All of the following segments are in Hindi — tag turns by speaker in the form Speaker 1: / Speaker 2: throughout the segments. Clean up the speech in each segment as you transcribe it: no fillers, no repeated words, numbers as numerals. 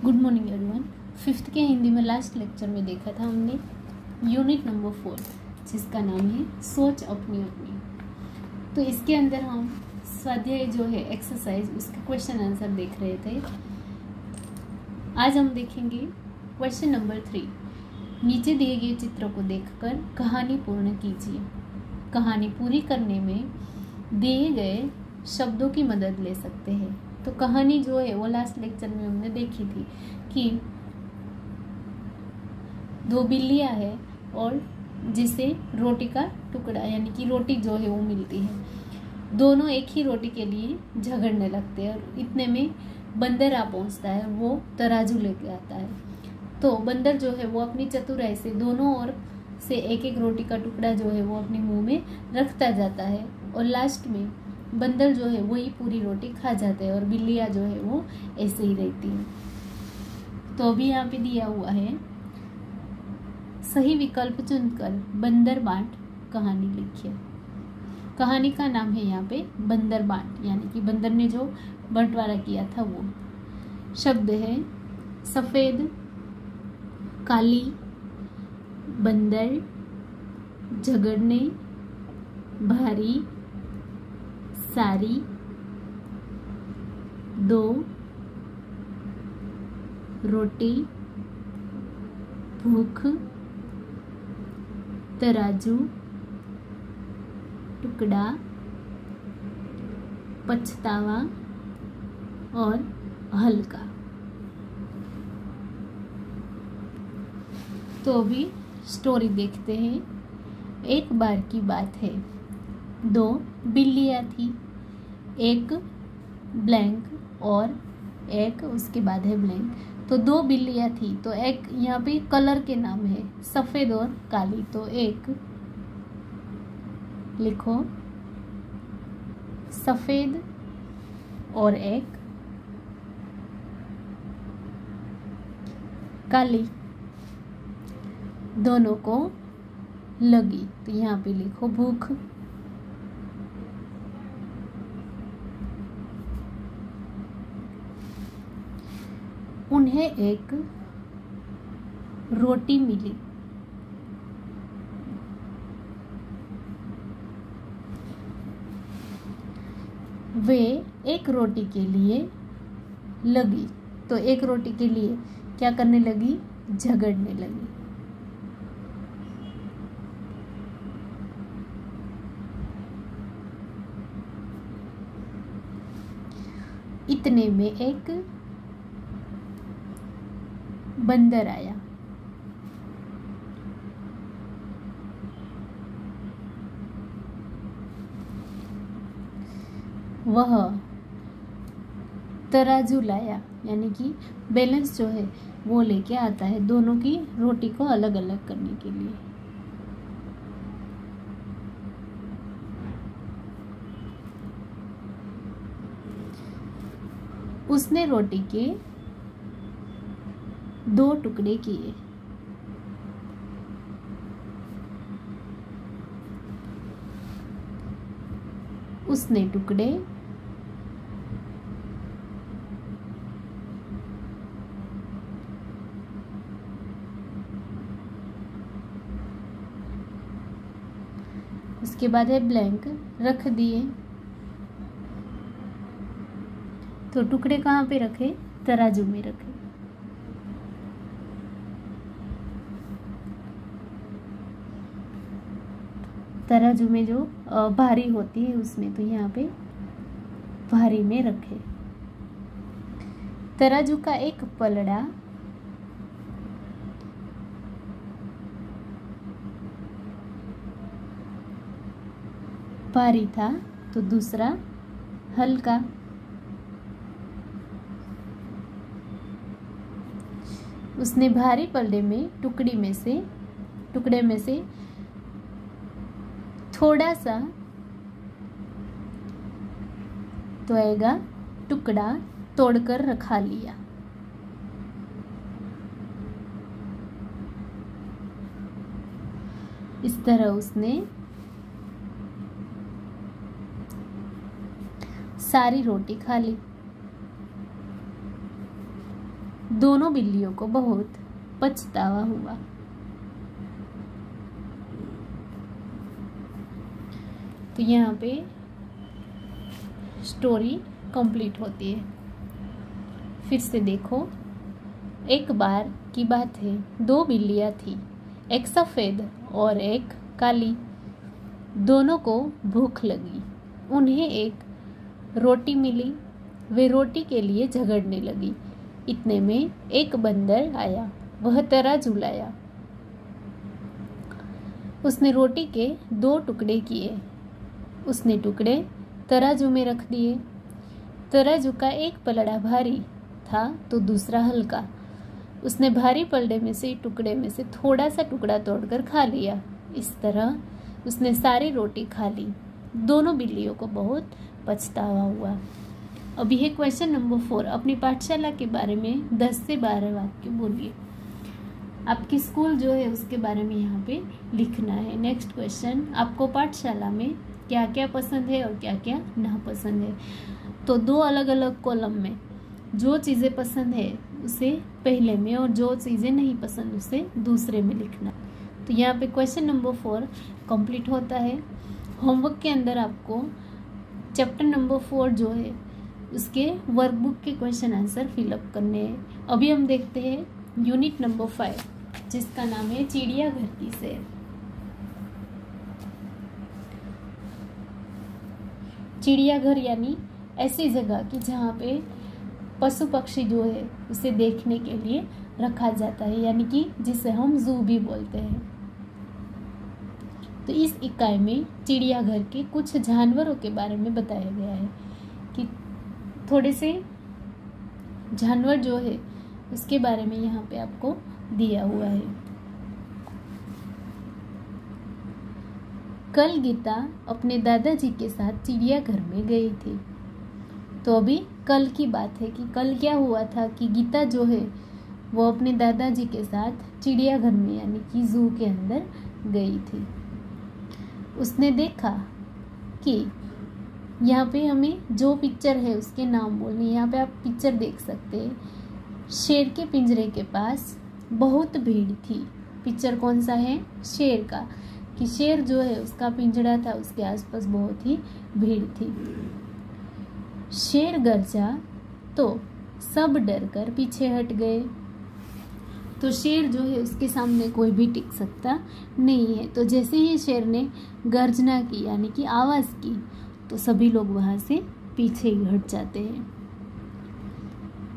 Speaker 1: Good morning everyone. फिफ्थ के हिंदी में लास्ट लेक्चर में देखा था हमने यूनिट नंबर 4 जिसका नाम है सोच अपनी अपनी। तो इसके अंदर हम स्वाध्याय जो है एक्सरसाइज उसका क्वेश्चन आंसर देख रहे थे। आज हम देखेंगे क्वेश्चन नंबर 3। नीचे दिए गए चित्रों को देखकर कहानी पूर्ण कीजिए। कहानी पूरी करने में दिए गए शब्दों की मदद ले सकते हैं। तो कहानी जो है वो लास्ट लेक्चर में हमने देखी थी कि दो बिल्लियां है और जिसे रोटी का टुकड़ा यानी कि रोटी जो है वो मिलती है। दोनों एक ही रोटी के लिए झगड़ने लगते हैं और इतने में बंदर आ पहुंचता है। वो तराजू लेके आता है। तो बंदर जो है वो अपनी चतुराई से दोनों ओर से एक एक रोटी का टुकड़ा जो है वो अपने मुंह में रखता जाता है और लास्ट में बंदर जो है वही पूरी रोटी खा जाते हैं और बिल्लियां जो है वो ऐसे ही रहती हैं। तो अभी यहाँ पे दिया हुआ है सही विकल्प चुनकर बंदर बांट कहानी लिखिए। कहानी का नाम है यहाँ पे बंदर बांट यानी कि बंदर ने जो बंटवारा किया था वो। शब्द है सफेद, काली, बंदर, झगड़ने, भारी, सारी, दो, रोटी, भूख, तराजू, टुकड़ा, पछतावा और हल्का। तो अभी स्टोरी देखते हैं। एक बार की बात है, दो बिल्लियाँ थी, एक ब्लैंक और एक उसके बाद है ब्लैंक। तो दो बिल्लियाँ थी। तो एक यहाँ पे कलर के नाम है सफ़ेद और काली। तो एक लिखो सफ़ेद और एक काली, दोनों को लगी। तो यहाँ पे लिखो भूख। उन्हें एक रोटी मिली। वे एक रोटी के लिए लगी। तो एक रोटी के लिए क्या करने लगी? झगड़ने लगी। इतने में एक बंदर आया। वह तराजू लाया यानी कि बैलेंस जो है वो लेके आता है दोनों की रोटी को अलग अलग करने के लिए। उसने रोटी के दो टुकड़े किए। उसने टुकड़े उसके बाद है ब्लैंक रख दिए। तो टुकड़े कहाँ पे रखे? तराजू में रखे। तराजू में जो भारी होती है उसमें। तो यहाँ पे भारी में रखे। तराजू का एक पलड़ा भारी था तो दूसरा हल्का। उसने भारी पलड़े में टुकड़े में से थोड़ा सा तो आएगा टुकड़ा तोड़कर रखा लिया। इस तरह उसने सारी रोटी खा ली। दोनों बिल्लियों को बहुत पछतावा हुआ। तो यहाँ पे स्टोरी कंप्लीट होती है। फिर से देखो, एक बार की बात है, दो बिल्लियाँ थी, एक सफ़ेद और एक काली। दोनों को भूख लगी। उन्हें एक रोटी मिली। वे रोटी के लिए झगड़ने लगी। इतने में एक बंदर आया। वह तराजू लाया। उसने रोटी के 2 टुकड़े किए। उसने टुकड़े तराजू में रख दिए। तराजू का एक पलड़ा भारी था तो दूसरा हल्का। उसने भारी पलड़े में से टुकड़े में से थोड़ा सा टुकड़ा तोड़कर खा लिया। इस तरह उसने सारी रोटी खा ली। दोनों बिल्लियों को बहुत पछतावा हुआ। अभी है क्वेश्चन नंबर 4। अपनी पाठशाला के बारे में 10 से 12 वाक्य बोलिए। आपकी स्कूल जो है उसके बारे में यहाँ पे लिखना है। नेक्स्ट क्वेश्चन, आपको पाठशाला में क्या क्या पसंद है और क्या क्या नापसंद है। तो 2 अलग अलग कॉलम में जो चीज़ें पसंद है उसे पहले में और जो चीज़ें नहीं पसंद उसे दूसरे में लिखना। तो यहाँ पे क्वेश्चन नंबर 4 कंप्लीट होता है। होमवर्क के अंदर आपको चैप्टर नंबर 4 जो है उसके वर्कबुक के क्वेश्चन आंसर फिलअप करने हैं। अभी हम देखते हैं यूनिट नंबर 5 जिसका नाम है चिड़ियाघर की सैर। चिड़ियाघर यानी ऐसी जगह कि जहाँ पे पशु पक्षी जो है उसे देखने के लिए रखा जाता है, यानी कि जिसे हम जू भी बोलते हैं। तो इस इकाई में चिड़ियाघर के कुछ जानवरों के बारे में बताया गया है कि थोड़े से जानवर जो है उसके बारे में यहाँ पे आपको दिया हुआ है। कल गीता अपने दादाजी के साथ चिड़ियाघर में गई थी। तो अभी कल की बात है कि कल क्या हुआ था कि गीता जो है वो अपने दादाजी के साथ चिड़ियाघर में यानी कि जू के अंदर गई थी। उसने देखा कि यहाँ पे हमें जो पिक्चर है उसके नाम बोलने। यहाँ पे आप पिक्चर देख सकते हैं। शेर के पिंजरे के पास बहुत भीड़ थी। पिक्चर कौन सा है? शेर का, कि शेर जो है उसका पिंजरा था, उसके आसपास बहुत ही भीड़ थी। शेर गरजा तो सब डरकर पीछे हट गए। तो शेर जो है उसके सामने कोई भी टिक सकता नहीं है। तो जैसे ही शेर ने गर्जना की यानी कि आवाज़ की तो सभी लोग वहाँ से पीछे ही हट जाते हैं।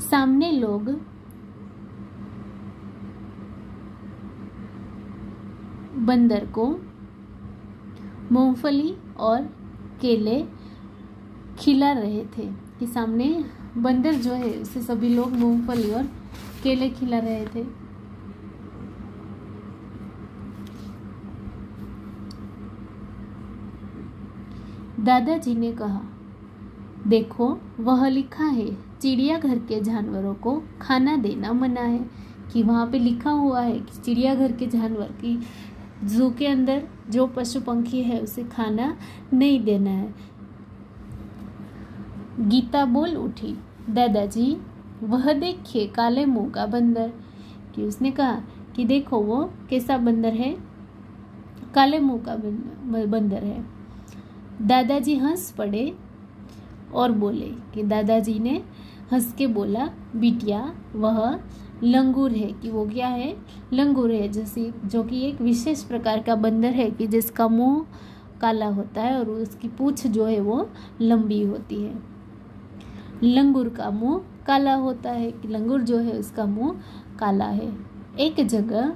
Speaker 1: सामने लोग बंदर को मूंगफली और केले खिला रहे थे कि सामने बंदर जो है उसे सभी लोग मूंगफली और केले खिला रहे थे। दादाजी ने कहा, देखो वह लिखा है चिड़ियाघर के जानवरों को खाना देना मना है। कि वहाँ पे लिखा हुआ है कि चिड़ियाघर के जानवर की जू के अंदर जो पशु पंखी है उसे खाना नहीं देना है। गीता बोल उठी, दादाजी वह देखिए काले मुंह का बंदर। कि उसने कहा कि देखो वो कैसा बंदर है, काले मुंह का बंदर है। दादाजी हंस पड़े और बोले कि दादाजी ने हंस के बोला, बिटिया वह लंगूर है। कि वो क्या है? लंगूर है, जैसे जो कि एक विशेष प्रकार का बंदर है कि जिसका मुंह काला होता है और उसकी पूंछ जो है वो लंबी होती है। लंगूर का मुंह काला होता है कि लंगूर जो है उसका मुंह काला है। एक जगह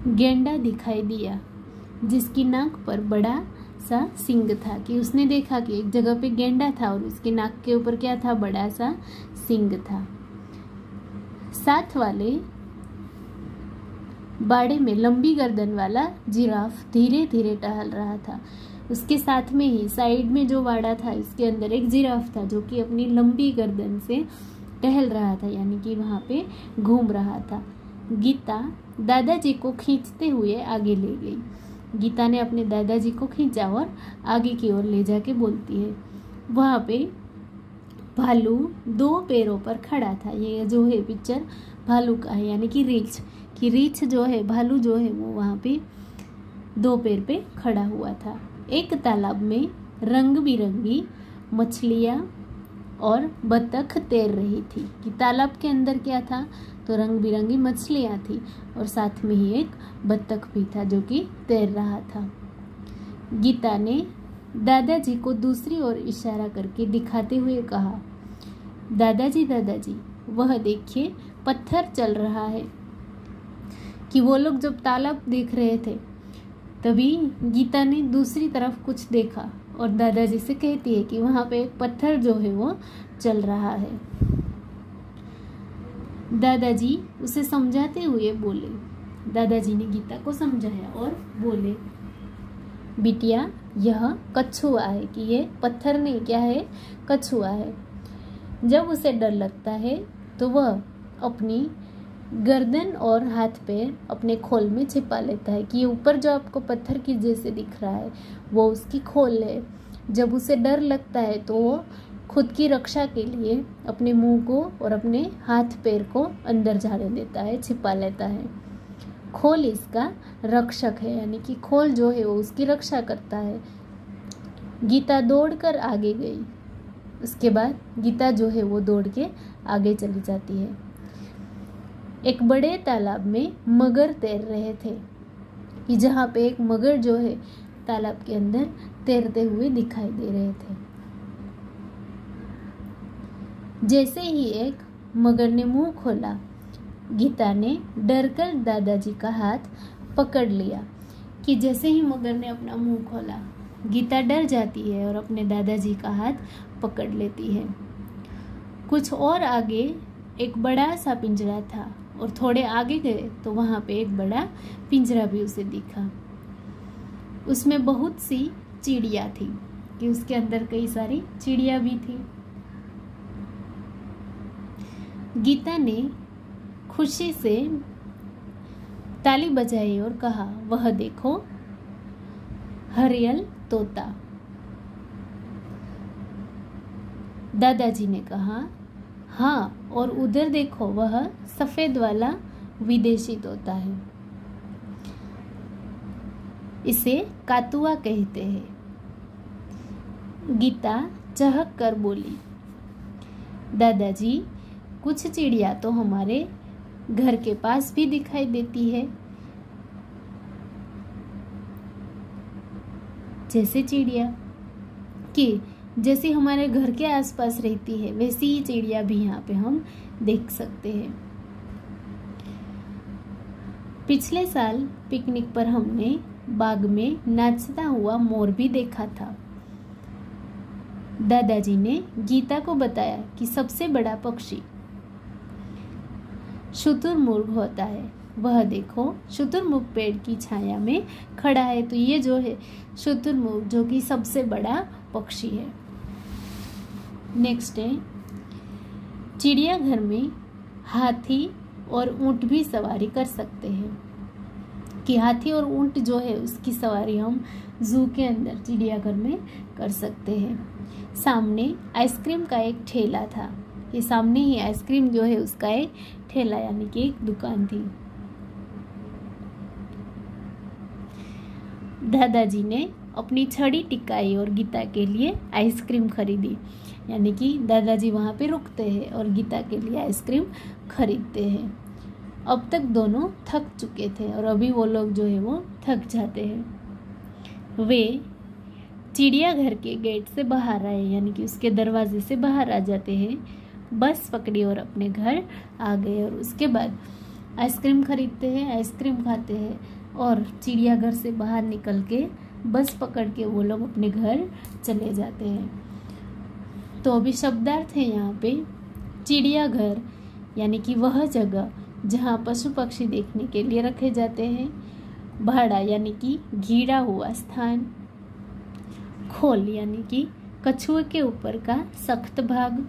Speaker 1: गेंडा दिखाई दिया जिसकी नाक पर बड़ा सा सींग था। कि उसने देखा कि एक जगह पे गेंडा था और उसकी नाक के ऊपर क्या था? बड़ा सा सींग था। साथ वाले बाड़े में लंबी गर्दन वाला जिराफ धीरे धीरे टहल रहा था। उसके साथ में ही साइड में जो बाड़ा था इसके अंदर एक जिराफ था जो कि अपनी लंबी गर्दन से टहल रहा था, यानी कि वहाँ पे घूम रहा था। गीता दादाजी को खींचते हुए आगे ले गई। गीता ने अपने दादाजी को खींचा और आगे की ओर ले जाके बोलती है, वहाँ पे भालू 2 पैरों पर खड़ा था। ये जो है पिक्चर भालू का है, यानी कि रीछ जो है, भालू जो है वो वहाँ पे 2 पैर पे खड़ा हुआ था। एक तालाब में रंग बिरंगी मछलियाँ और बत्तख तैर रही थी। कि तालाब के अंदर क्या था, तो रंग बिरंगी मछलियाँ थी और साथ में ही एक बत्तख भी था जो कि तैर रहा था। गीता ने दादाजी को दूसरी ओर इशारा करके दिखाते हुए कहा, दादाजी वह देखिए पत्थर चल रहा है। कि वो लोग जब तालाब देख रहे थे तभी गीता ने दूसरी तरफ कुछ देखा और दादाजी से कहती है कि वहाँ पे एक पत्थर जो है वो चल रहा है। दादाजी उसे समझाते हुए बोले, दादाजी ने गीता को समझाया और बोले, बिटिया यह कछुआ है। कि ये पत्थर नहीं, क्या है, कछुआ है। जब उसे डर लगता है तो वह अपनी गर्दन और हाथ पैर अपने खोल में छिपा लेता है। कि ये ऊपर जो आपको पत्थर की जैसे दिख रहा है वो उसकी खोल है। जब उसे डर लगता है तो वो खुद की रक्षा के लिए अपने मुंह को और अपने हाथ पैर को अंदर जाने देता है, छिपा लेता है। खोल इसका रक्षक है, यानी कि खोल जो है वो उसकी रक्षा करता है। गीता दौड़कर आगे गई। उसके बाद गीता जो है वो दौड़ के आगे चली जाती है। एक बड़े तालाब में मगर तैर रहे थे। कि जहाँ पे एक मगर जो है तालाब के अंदर तैरते हुए दिखाई दे रहे थे। जैसे ही एक मगर ने मुंह खोला, गीता ने डरकर दादाजी का हाथ पकड़ लिया। कि जैसे ही मगर ने अपना मुंह खोला, गीता डर जाती है और अपने दादाजी का हाथ पकड़ लेती है। कुछ और आगे एक बड़ा सा पिंजरा था और थोड़े आगे गए तो वहाँ पे एक बड़ा पिंजरा भी उसे दिखा। उसमें बहुत सी चिड़िया थी। कि उसके अंदर कई सारी चिड़िया भी थी। गीता ने खुशी से ताली बजाई और कहा, वह देखो हरियल तोता। दादाजी ने कहा, हाँ, और उधर देखो वह सफेद वाला विदेशी तोता है। इसे कातुआ कहते हैं। गीता चहक कर बोली, दादाजी कुछ चिड़िया तो हमारे घर के पास भी दिखाई देती है। जैसे चिड़िया कि जैसे हमारे घर के आसपास रहती है वैसी ही चिड़िया भी यहाँ पे हम देख सकते हैं। पिछले साल पिकनिक पर हमने बाग में नाचता हुआ मोर भी देखा था। दादाजी ने गीता को बताया कि सबसे बड़ा पक्षी शुतुरमुर्ग होता है। वह देखो शुतुरमुर्ग पेड़ की छाया में खड़ा है। तो ये जो है शुतुरमुर्ग जो कि सबसे बड़ा पक्षी है। नेक्स्ट है, चिड़ियाघर में हाथी और ऊंट भी सवारी कर सकते हैं। कि हाथी और ऊंट जो है उसकी सवारी हम जू के अंदर चिड़ियाघर में कर सकते हैं। सामने आइसक्रीम का एक ठेला था। ये सामने ही आइसक्रीम जो है उसका एक ठेला यानी कि एक दुकान थी। दादाजी ने अपनी छड़ी टिकाई और गीता के लिए आइसक्रीम खरीदी। यानी कि दादाजी वहाँ पे रुकते हैं और गीता के लिए आइसक्रीम खरीदते हैं। अब तक दोनों थक चुके थे और अभी वो लोग जो है वो थक जाते हैं। वे चिड़ियाघर के गेट से बाहर आए, यानी कि उसके दरवाजे से बाहर आ जाते हैं। बस पकड़ी और अपने घर आ गए और उसके बाद आइसक्रीम खरीदते हैं, आइसक्रीम खाते हैं और चिड़ियाघर से बाहर निकल के बस पकड़ के वो लोग अपने घर चले जाते हैं। तो अभी शब्दार्थ है यहाँ पे चिड़ियाघर, यानी कि वह जगह जहाँ पशु पक्षी देखने के लिए रखे जाते हैं। भाड़ा यानी कि घिरा हुआ स्थान। खोल यानी कि कछुए के ऊपर का सख्त भाग।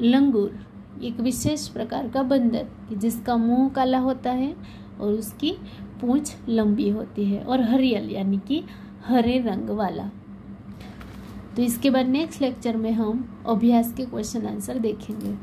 Speaker 1: लंगूर एक विशेष प्रकार का बंदर जिसका मुंह काला होता है और उसकी पूंछ लंबी होती है। और हरियल यानी कि हरे रंग वाला। तो इसके बाद नेक्स्ट लेक्चर में हम अभ्यास के क्वेश्चन आंसर देखेंगे।